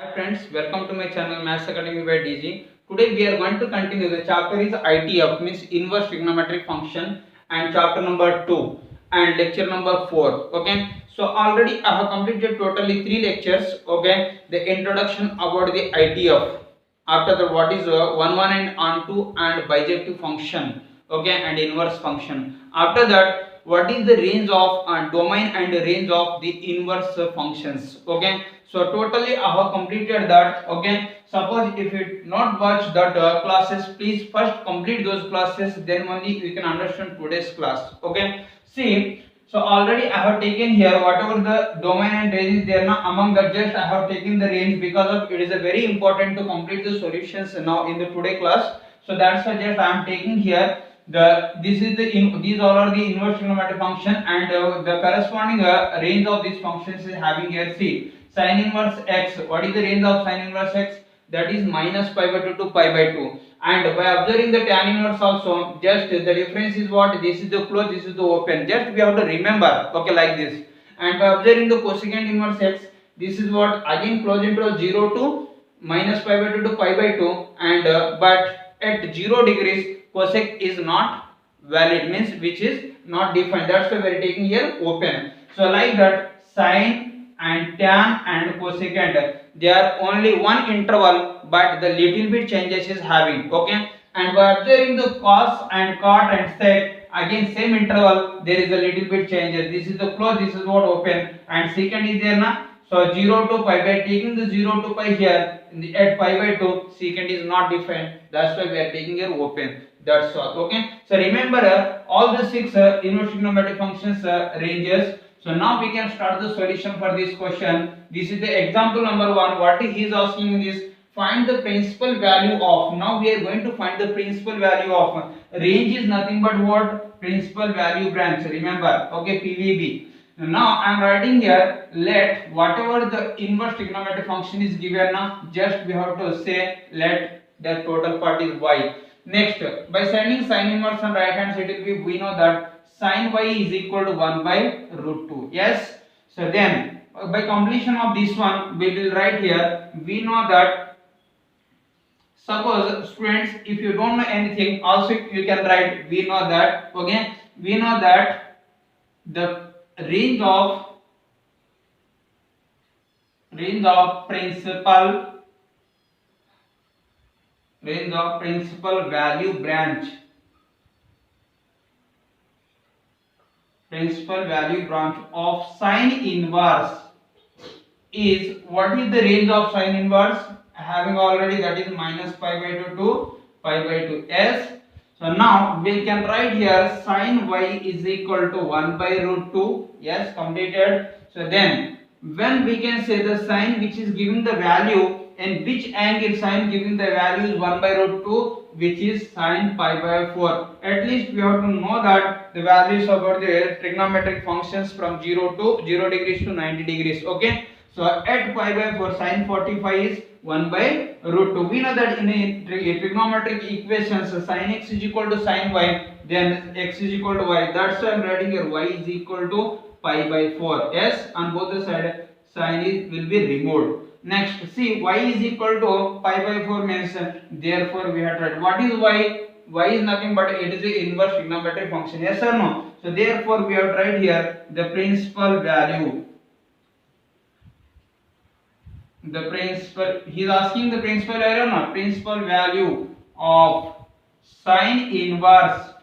Hi friends, welcome to my channel Maths Academy by DG. Today we are going to continue the chapter is ITF means inverse trigonometric function and chapter number 2 and lecture number 4. Okay, so already I have completed totally 3 lectures. Okay, the introduction about the ITF. After that, what is 1 and on 2 and bijective function. Okay, and inverse function. After that, what is the range of domain and range of the inverse functions. Okay, so totally I have completed that. Okay, suppose if you not watch that classes, please first complete those classes, then only you can understand today's class. Okay, see, so already I have taken here whatever the domain and range is there now, among that just I have taken the range because of it is a very important to complete the solutions now in the today class. So that's why just I am taking here these all are the inverse trigonometric function, and the corresponding range of these functions is having here. See, sin inverse x, what is the range of sin inverse x? That is minus pi by 2 to pi by 2. And by observing the tan inverse also, just the difference is what? This is the close, this is the open. Just we have to remember, okay, like this. And by observing the cosecant inverse x, this is what? Again close into 0 to minus pi by 2 to pi by 2, and but at 0 degrees cosec is not valid, means which is not defined. That's why we are taking here open. So like that, sine and tan and cosecant, they are only one interval, but the little bit changes is having. Okay, and by observing the cos and cot and sec, again same interval, there is a little bit changes. This is the close, this is what open, and secant is there na. So 0 to pi, by taking the 0 to pi here at pi by 2, secant is not defined. That's why we are taking here open. That's all. Okay, so remember all the 6 inverse trigonometric functions ranges. So now we can start the solution for this question. This is the example number 1. What he is asking is find the principal value of. Now we are going to find the principal value of. Range is nothing but what? Principal value branch. Remember, okay, PVB. Now I am writing here, let whatever the inverse trigonometric function is given now, just we have to say let the total part is y. Next, by sending sin inverse on right hand side, it will be, we know that sin y is equal to 1 by root 2. Yes. So then by completion of this one, we will write here, we know that, suppose students, if you don't know anything, also you can write, we know that, okay, we know that the range of principal value branch of sine inverse is, what is the range of sine inverse? Having already, that is minus pi by 2 to pi by 2. Yes. So now we can write here sin y is equal to 1 by root 2. Yes, completed. So then when we can say the sine which is giving the value, and which angle sine giving the value is 1 by root 2, which is sine pi by 4. At least we have to know that the values about the trigonometric functions from 0 degrees to 90 degrees. Okay. So at pi by 4, sin 45 is 1 by root 2. We know that in a trigonometric equations, sin x is equal to sin y, then x is equal to y. That's why I am writing here y is equal to pi by 4. Yes, on both the side sin is will be removed. Next, see, y is equal to pi by 4 means, therefore we have to write what is y. Y is nothing but it is the inverse trigonometric function. Yes or no? So therefore we have to write here the principal value. He is asking the principal value or not? Principal value of sine inverse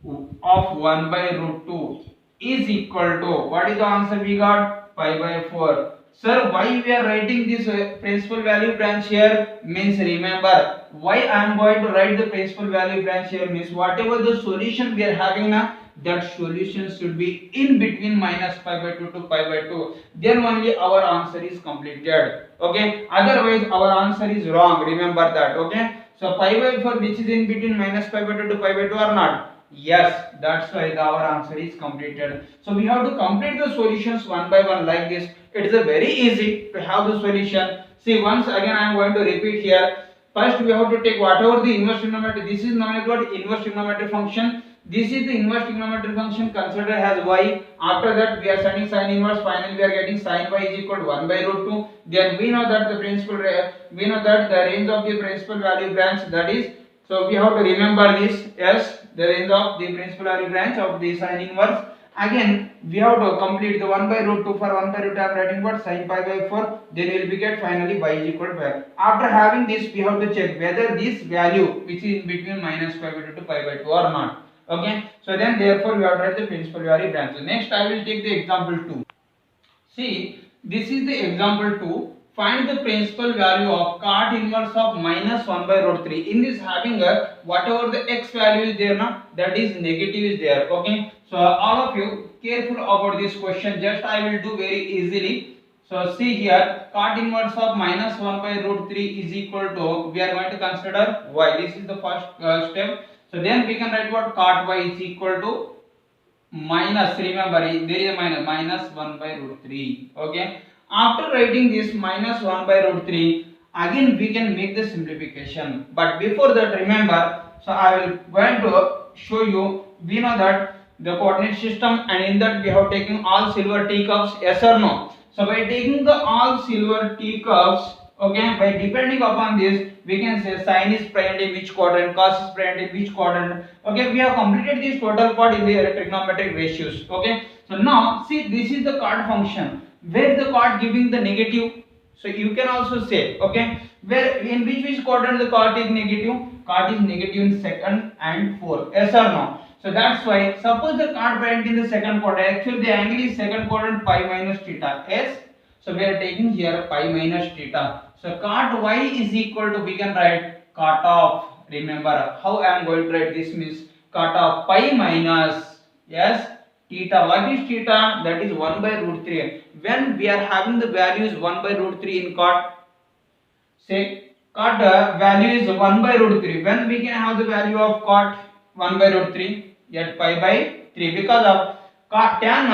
of 1 by root 2 is equal to, what is the answer we got? Pi by 4. Sir, why we are writing this principal value branch here? Means remember, why I am going to write the principal value branch here means whatever the solution we are having now, that solution should be in between minus pi by 2 to pi by 2. Then only our answer is completed. Okay, otherwise our answer is wrong. Remember that. Okay, so pi by 4 which is in between minus pi by 2 to pi by 2 or not? Yes, that's why our answer is completed. So we have to complete the solutions one by one like this. It is a very easy to have the solution. See, once again I am going to repeat here. First we have to take whatever the inverse trigonometric, this is known as what? Inverse trigonometric function. This is the inverse trigonometric function considered as y. After that, we are studying sin inverse. Finally, we are getting sin y is equal to 1 by root 2. Then we know that the range of the principal value branch, that is, so we have to remember this. Yes, the range of the principal value branch of the sin inverse. Again, we have to complete the 1 by root 2. For 1 by root 2, I am writing what sin pi by 4. Then we will get finally y is equal to 5. After having this, we have to check whether this value which is in between minus pi by 2 to pi by 2 or not. Okay. So then therefore we have to write the principal value branch. So next I will take the example 2. See, this is the example 2. Find the principal value of cot inverse of minus 1 by root 3. In this having a whatever the x value is there now, that is negative is there. Okay. So all of you careful about this question. Just I will do very easily. So see here, cot inverse of minus 1 by root 3 is equal to, we are going to consider y. This is the first step. So then we can write what cot y is equal to minus, remember there is a minus 1 by root 3. Okay. After writing this minus 1 by root 3, again we can make the simplification. But before that, remember, so I will going to show you, we know that the coordinate system, and in that we have taken all silver teacups, yes or no? So by taking the all silver teacups, okay, by depending upon this, we can say sin is present in which quadrant, cos is present in which quadrant. Okay, we have completed this total part in the trigonometric ratios. Okay, so now see, this is the cot function where the cot giving the negative. So you can also say, okay, where in which quadrant the cot is negative. Cot is negative in second and fourth, yes or no? So that's why, suppose the cot present in the second quadrant, actually the angle is second quadrant pi minus theta. Yes, so we are taking here pi minus theta. So cot y is equal to, we can write cot of, remember how I am going to write this, means cot of pi minus, yes, theta. What is theta? That is 1 by root 3. When we are having the values 1 by root 3 in cot, say cot value is 1 by root 3. When we can have the value of cot 1 by root 3? At pi by 3, because of cot tan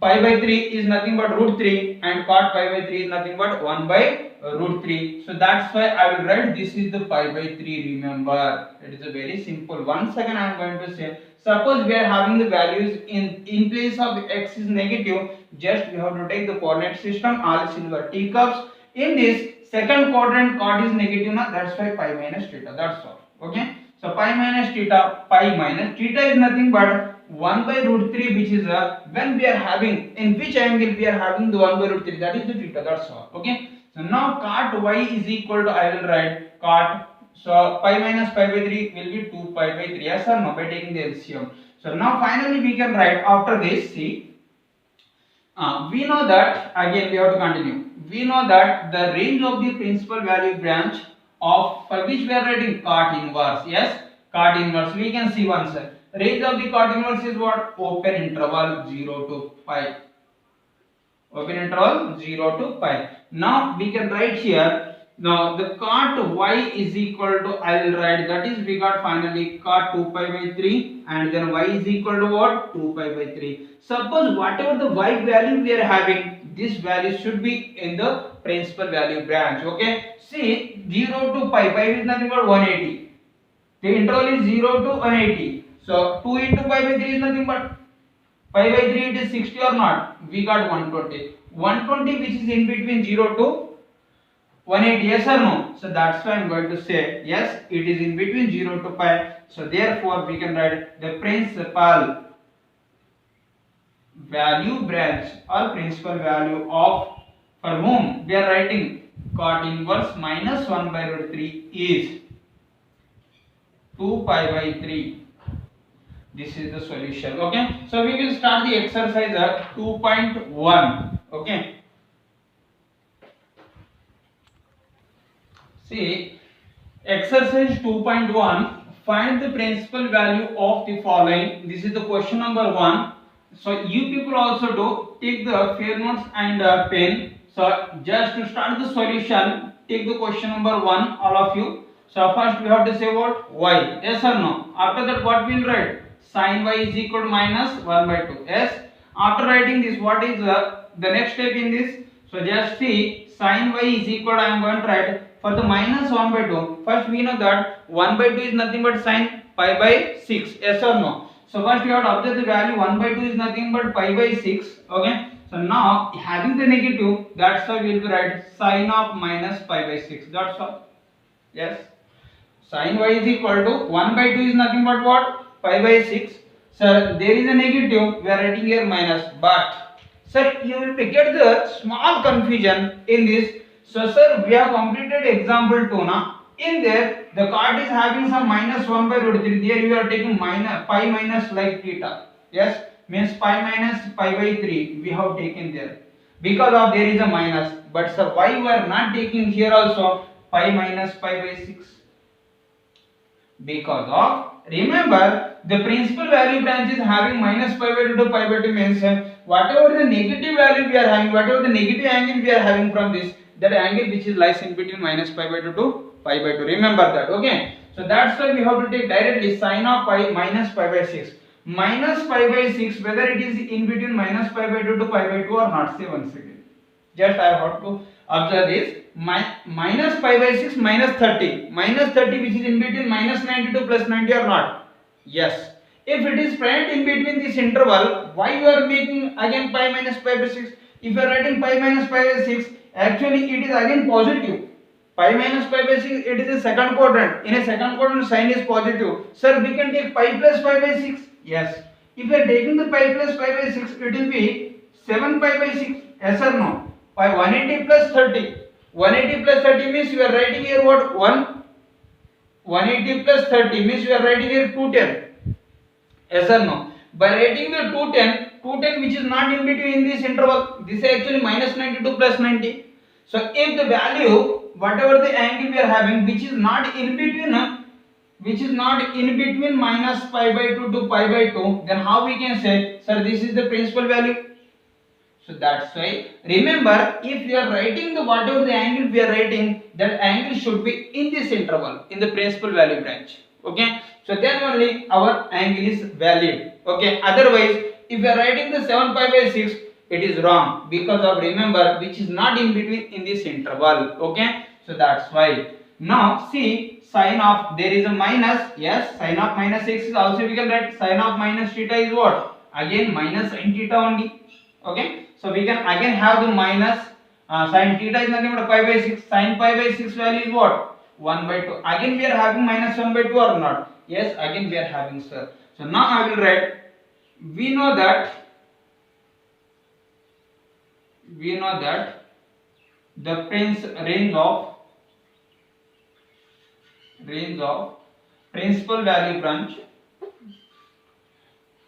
pi by 3 is nothing but root 3 and cot pi by 3 is nothing but 1 by root 3. So that's why I will write this is the pi by 3. Remember, it is a very simple. Once again I am going to say, suppose we are having the values in place of x is negative, just we have to take the coordinate system, all silver teacups. In this second quadrant cot is negative now, that's why pi minus theta, that's all. Okay, so pi minus theta, pi minus theta is nothing but 1 by root 3, which is when we are having, in which angle we are having the 1 by root 3, that is the theta, that's all. Okay, so now cot y is equal to, I will write cot, so pi minus pi by 3 will be 2 pi by 3, yes or no, by taking the LCM. So now finally we can write, after this, see, we know that, again we have to continue, we know that the range of the principal value branch of, for which we are writing cot inverse, yes, cot inverse, we can see once, range of the cot inverse is what? Open interval 0 to pi. Open interval 0 to pi. Now we can write here, now the cot y is equal to, I will write, that is we got finally cot 2 pi by 3 and then y is equal to what? 2 pi by 3. Suppose whatever the y value we are having, this value should be in the principal value branch. Okay, see 0 to pi, pi is nothing but 180. The interval is 0 to 180. So 2 into pi by 3 is nothing but pi by 3, it is 60 or not? We got 120. 120 which is in between 0 to 180, yes or no? So that's why I am going to say yes, it is in between 0 to pi. So therefore we can write the principal value branch or principal value of, for whom we are writing cot inverse minus 1 by root 3 is 2 pi by 3. This is the solution. Okay, so we will start the exercise at 2.1. okay, see exercise 2.1, find the principal value of the following. This is the question number 1. So you people also do take the fair notes and pen. So just to start the solution, take the question number 1, all of you. So first we have to say what? Y, yes or no? After that what we will write? Sin y is equal to minus 1 by 2. Yes. After writing this, what is the next step in this? So just see, sin y is equal to, I am going to write for the minus 1 by 2. First we know that 1 by 2 is nothing but sin pi by 6, yes or no? So first you have to observe the value 1 by 2 is nothing but pi by 6. Okay, so now having the negative, that's why we will write sine of minus pi by 6, that's all. Yes, sin y is equal to 1 by 2 is nothing but what? Pi by 6. Sir, there is a negative, we are writing here minus, but sir, you will get the small confusion in this. So sir, we have completed example 2 now. In there, the card is having some minus 1 by root 3. There you are taking minus pi minus like theta. Yes, means pi minus pi by 3 we have taken there. Because of there is a minus. But sir, why we are not taking here also pi minus pi by 6? Because of, remember, the principal value branch is having minus pi by 2 to pi by 2 means whatever the negative value we are having, whatever the negative angle we are having from this, that angle which is lies in between minus pi by 2 to pi by 2. Remember that. Okay, so that's why we have to take directly sine of pi minus pi by 6. Minus pi by 6, whether it is in between minus pi by 2 to pi by 2 or not. Say once again, just I have to observe this. Minus pi by 6 minus 30. Minus 30 which is in between minus 92 plus 90 or not? Yes. If it is present in between this interval, why you are making again pi minus pi by 6? If you are writing pi minus pi by 6, actually it is again positive. Pi minus pi by 6, it is a second quadrant. In a second quadrant, sign is positive. Sir, we can take pi plus pi by 6. Yes. If you are taking the pi plus pi by 6, it will be 7 pi by 6. Yes or no? Pi 180 plus 30. 180 plus 30 means you are writing here what? 180 plus 30 means you are writing here 210. Yes or no? By writing the 210 which is not in between in this interval, this is actually minus 92 plus 90. So if the value, whatever the angle we are having, which is not in between minus pi by 2 to pi by 2, then how we can say, sir, this is the principal value? So that's why, remember, if we are writing the whatever the angle we are writing, that angle should be in this interval, in the principal value branch. Okay, so then only our angle is valid. Okay, otherwise, if we are writing the 7 pi by 6, it is wrong, because of, remember, which is not in between in this interval. Okay, so that's why. Now see, sine of, there is a minus. Yes, sine of minus 6 is also we can write sine of minus theta is what? Again minus sin theta only. Okay, so we can again have the minus sin theta is nothing but pi by 6. Sin pi by 6 value is what? 1 by 2. Again we are having minus 1 by 2 or not? Yes, again we are having, sir. So now I will write, we know that the range of principal value branch,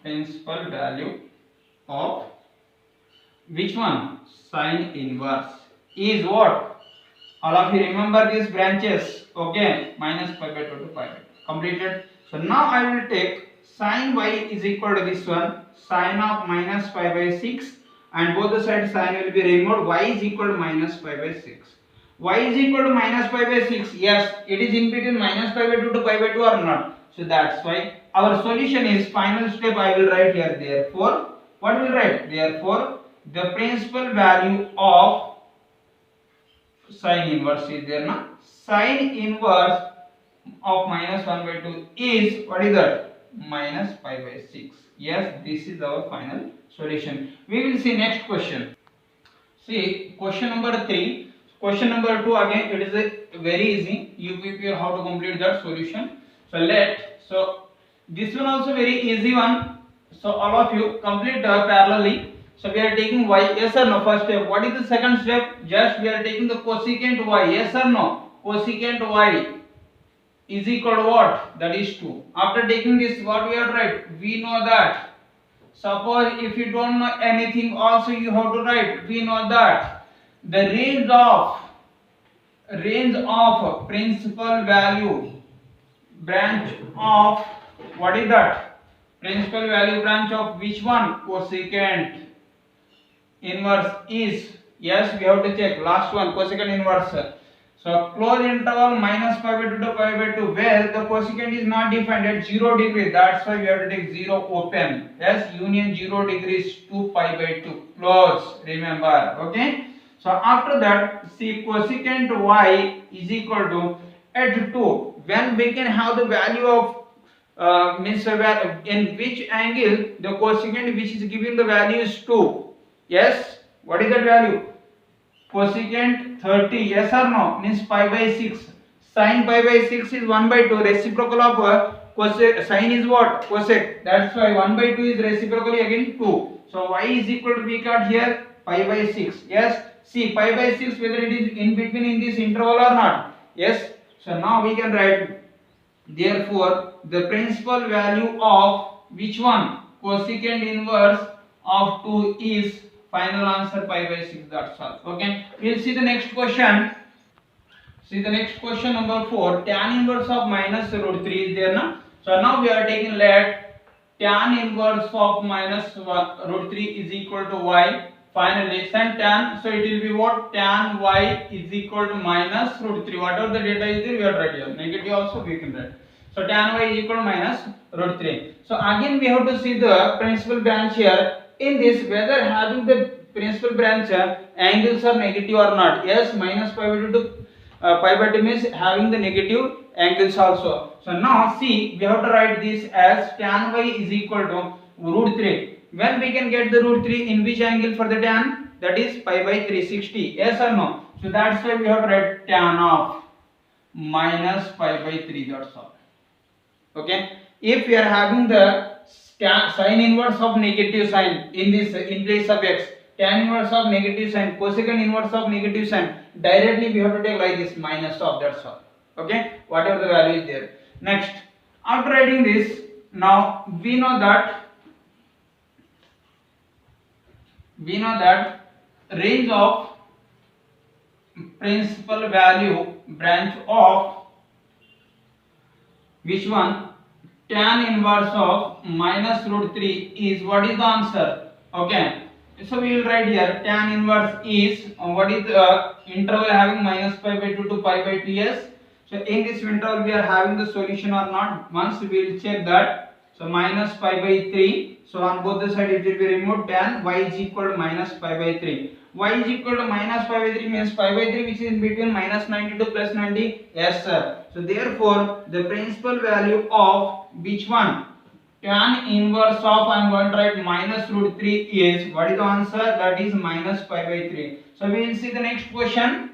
principal value of which one? Sine inverse is what? All of you remember these branches. Okay, minus pi by 2 to pi by 2. Completed. So now I will take sine y is equal to this one, sine of minus pi by 6, and both the sides sine will be removed. Y is equal to minus pi by 6. Y is equal to minus pi by 6. Yes, it is in between minus pi by 2 to pi by 2 or not? So that's why our solution is, final step I will write here. Therefore, what will write? Therefore, the principal value of sine inverse is there now. Sine inverse of minus 1 by 2 is, what is that? Minus pi by 6. Yes, this is our final solution. We will see next question. See question number 3. Question number 2, again it is a very easy. You prepare how to complete that solution. So this one also very easy one. So all of you complete parallelly. So we are taking y, yes or no? First step. What is the second step? Just we are taking the cosecant y, yes or no? Cosecant y is equal to what? That is 2. After taking this, what we have to write? We know that. Suppose if you don't know anything, also you have to write. We know that the range of principal value branch of, what is that? Principal value branch of which one? Cosecant inverse is, yes, we have to check last one, cosecant inverse. So closed interval minus pi by 2 to pi by 2, where the cosecant is not defined at 0 degree, that's why we have to take 0 open. Yes, union 0 degrees to pi by 2 close, remember. Okay, so after that, see cosecant y is equal to, at 2, when we can have the value of means in which angle the cosecant which is giving the value is 2. Yes, what is that value? Cosecant 30, yes or no? Means pi by 6. Sin pi by 6 is 1 by 2. Reciprocal of cosec, sin is what? Cosec. That's why 1 by 2 is reciprocally again 2. So y is equal to, we got here pi by 6. Yes. See pi by 6 whether it is in between in this interval or not. Yes. So now we can write, therefore the principal value of which one? Cosecant inverse of 2 is, final answer pi by 6. That's all. Okay. We'll see the next question. See the next question number 4. Tan inverse of minus root 3 is there na. So now we are taking let tan inverse of minus root 3 is equal to y. Finally, and tan, so it will be what? Tan y is equal to minus root 3. Whatever the data is there, we are write here. Negative also we can write. So tan y is equal to minus root 3. So again we have to see the principal branch here. In this, whether having the principal branch angles are negative or not. Yes, minus pi by 2 to pi by 2 means having the negative angles also. So now see, we have to write this as tan y is equal to root 3. When we can get the root 3 in which angle for the tan? That is pi by 360. Yes or no? So that's why we have to write tan of minus pi by 3. That's all. Okay. If we are having the sin inverse of negative sign in this, in place of x, tan inverse of negative sign, cosecant inverse of negative sign, directly we have to take like this, minus of, that's all. Okay, whatever the value is there. Next, after writing this, now we know that range of principal value branch of which one? Tan inverse of minus root 3 is, what is the answer? Okay, so we will write here tan inverse is what is the interval having minus pi by 2 to pi by 2. Yes, so in this interval we are having the solution or not. Once we will check that. So minus pi by 3. So on both the side it will be removed. Tan y is equal to minus pi by 3. Y is equal to minus pi by 3 means pi by 3 which is in between minus 90 to plus 90. Yes sir. So therefore the principal value of which one? Tan inverse of, I am going to write minus root 3 is, what is the answer? That is minus pi by 3. So we will see the next question.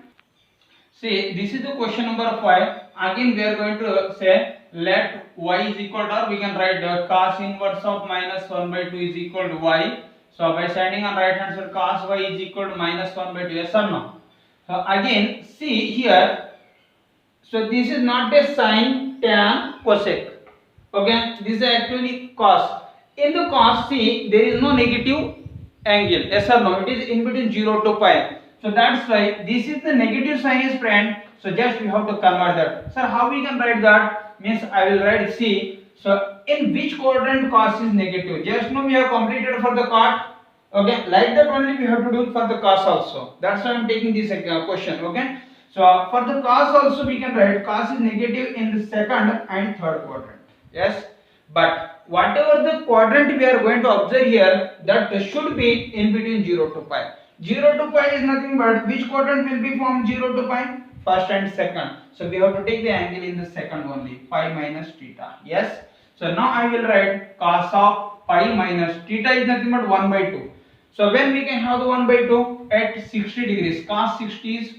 See, this is the question number 5. Again we are going to say let y is equal to, or we can write cos inverse of minus 1 by 2 is equal to y. So by standing on right hand side, cos y is equal to minus 1 by 2. Yes or no? So again see here. So this is not a sin, tan, cosec. Okay, this is actually cos. In the cos, see, there is no negative angle. Yes or no? It is in between 0 to pi. So that's why this is the negative sign is friend. So just we have to convert that. Sir, how we can write that? Means I will write C. So in which quadrant cos is negative? Just now we have completed for the cot. Okay, like that only we have to do for the cos also. That's why I am taking this question. Okay. So for the cos also we can write cos is negative in the second and third quadrant. Yes, but whatever the quadrant we are going to observe here, that should be in between 0 to pi. 0 to pi is nothing but which quadrant will be from 0 to pi? First and second. So we have to take the angle in the second only, pi minus theta. Yes. So now I will write cos of pi minus theta is nothing but 1 by 2. So when we can have the 1 by 2 at 60 degrees, cos 60 is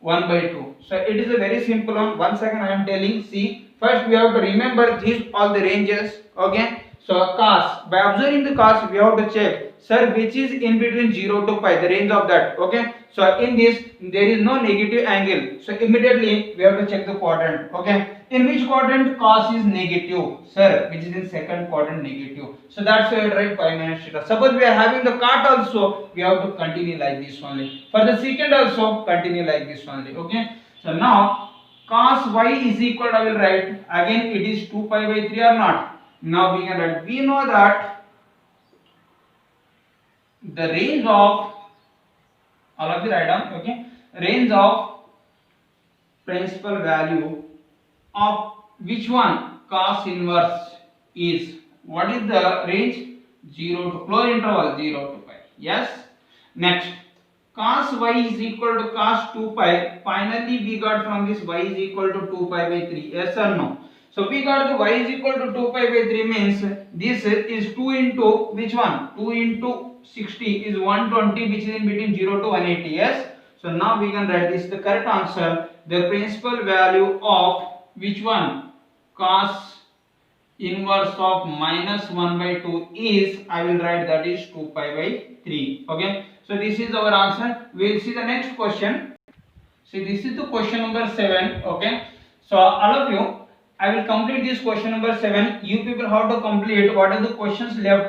1 by 2. So it is a very simple one. One second I am telling. See. First we have to remember these all the ranges. Okay. So cos, by observing the cos we have to check, sir, which is in between 0 to pi, the range of that. Okay. So in this there is no negative angle. So immediately we have to check the quadrant. Okay. In which quadrant cos is negative? Sir, which is in second quadrant negative. So that's why I write pi minus theta. Suppose we are having the cot also, we have to continue like this only. For the secant also continue like this only. Okay. So now cos y is equal to, I will write again it is 2 pi by 3 or not. Now we can write, we know that the range of, all of the write down, okay, range of principal value of which one? Cos inverse is, what is the range? 0 to, close interval 0 to pi. Yes. Next, cos y is equal to cos 2 pi. Finally we got from this y is equal to 2 pi by 3. Yes or no? So we got the y is equal to 2 pi by 3 means this is 2 into which one? 2 into 60 is 120, which is in between 0 to 180. Yes. So now we can write this the correct answer. The principal value of which one? Cos inverse of minus 1 by 2 is, I will write that is 2 pi by 3. Okay. So this is our answer. We will see the next question. See, this is the question number 7. Okay. So all of you, I will complete this question number 7. You people have to complete what are the questions left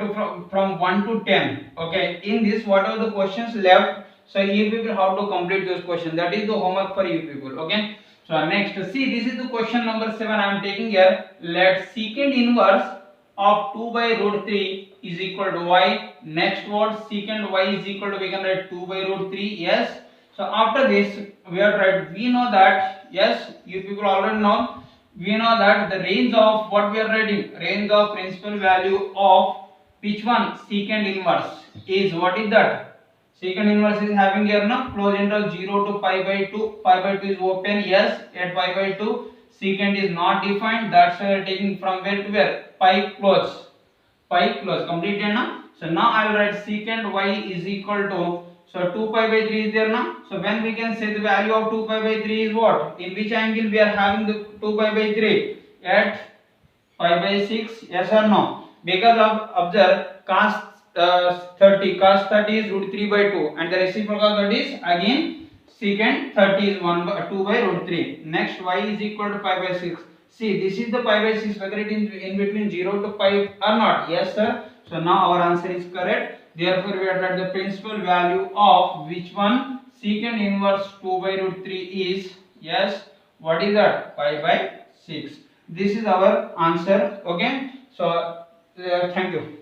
from 1 to 10. Okay. In this, what are the questions left? So you people have to complete those questions. That is the homework for you people. Okay. So next, see, this is the question number 7 I am taking here. Let secant inverse of 2 by root 3 is equal to y. Next word, secant y is equal to, we can write 2 by root 3. Yes. So after this, we are right. We know that, yes, you people already know. We know that the range of what we are writing, range of principal value of which one? Secant inverse is, what is that? Secant inverse is having here now close interval 0 to pi by 2. Pi by 2 is open. Yes, at pi by 2. Secant is not defined. That's why we are taking from where to where? Pi close. Pi close. Completed now. So now I will write secant y is equal to, so 2 pi by 3 is there now. So when we can say the value of 2 pi by 3 is what? In which angle we are having the 2 pi by 3? At pi by 6. Yes or no? Because of observe cos 30. Cos 30 is root 3 by 2. And the reciprocal that is again secant 30 is 2 by root 3. Next y is equal to pi by 6. See, this is the pi by 6, whether it is in between 0 to pi or not. Yes sir. So now our answer is correct. Therefore, we are at the principal value of which one? Secant inverse 2 by root 3 is, yes, what is that? Pi by 6. This is our answer. Okay. So, thank you.